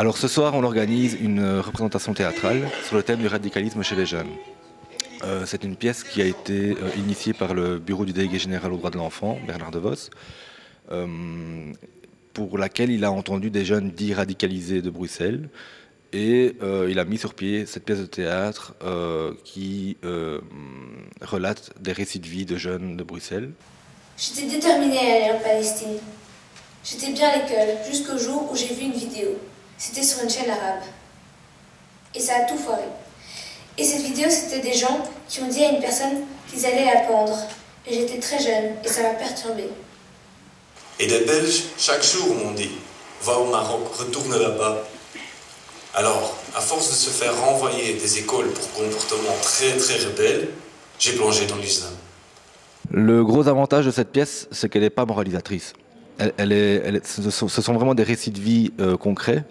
Alors ce soir, on organise une représentation théâtrale sur le thème du radicalisme chez les jeunes. C'est une pièce qui a été initiée par le bureau du délégué général aux droits de l'enfant, Bernard DeVos, pour laquelle il a entendu des jeunes dits radicalisés de Bruxelles. Et il a mis sur pied cette pièce de théâtre qui relate des récits de vie de jeunes de Bruxelles. J'étais déterminée à aller en Palestine. J'étais bien à l'école jusqu'au jour où j'ai vu une vidéo. C'était sur une chaîne arabe. Et ça a tout foiré. Et cette vidéo, c'était des gens qui ont dit à une personne qu'ils allaient la pendre. Et j'étais très jeune et ça m'a perturbée. Et des Belges, chaque jour, m'ont dit « Va au Maroc, retourne là-bas ». Alors, à force de se faire renvoyer des écoles pour comportements très très rebelles, j'ai plongé dans l'islam. Le gros avantage de cette pièce, c'est qu'elle n'est pas moralisatrice. Ce sont vraiment des récits de vie concrets.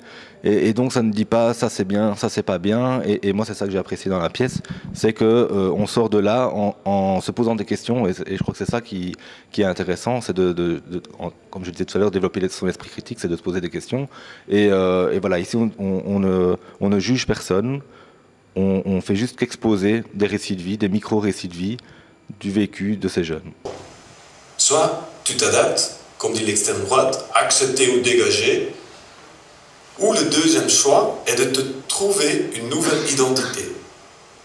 Et donc ça ne dit pas ça c'est bien, ça c'est pas bien. Et moi c'est ça que j'ai apprécié dans la pièce, c'est qu'on sort de là en se posant des questions. Et je crois que c'est ça qui est intéressant, c'est comme je disais tout à l'heure, développer son esprit critique, c'est de se poser des questions. Et voilà, ici on ne juge personne, on fait juste qu'exposer des récits de vie, des micro-récits de vie du vécu de ces jeunes. Soit tu t'adaptes, comme dit l'extrême droite, accepter ou dégager, ou le deuxième choix est de te trouver une nouvelle identité.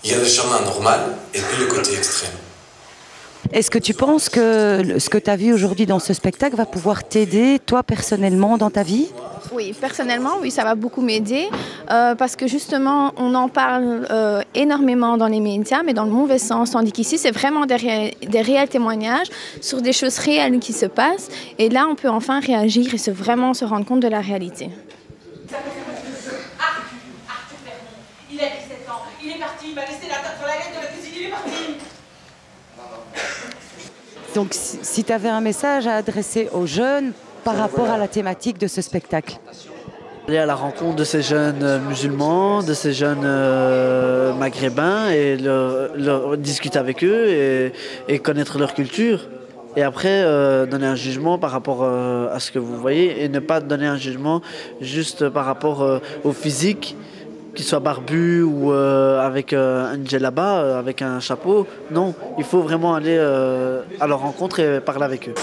Il y a le chemin normal et puis le côté extrême. Est-ce que tu penses que ce que tu as vu aujourd'hui dans ce spectacle va pouvoir t'aider, toi, personnellement, dans ta vie ? Oui, personnellement, oui, ça va beaucoup m'aider parce que justement, on en parle énormément dans les médias, mais dans le mauvais sens, tandis qu'ici, c'est vraiment des réels témoignages sur des choses réelles qui se passent. Et là, on peut enfin réagir et vraiment se rendre compte de la réalité. Arthur Vernon, il a 17 ans, il est parti, il m'a laissé la table sur la lettre de la cuisine, il est parti. Donc, si tu avais un message à adresser aux jeunes par rapport à la thématique de ce spectacle. Aller à la rencontre de ces jeunes musulmans, de ces jeunes maghrébins et discuter avec eux et connaître leur culture. Et après, donner un jugement par rapport à ce que vous voyez et ne pas donner un jugement juste par rapport au physique, qu'il soit barbu ou avec un djellaba, avec un chapeau. Non, il faut vraiment aller à leur rencontre et parler avec eux.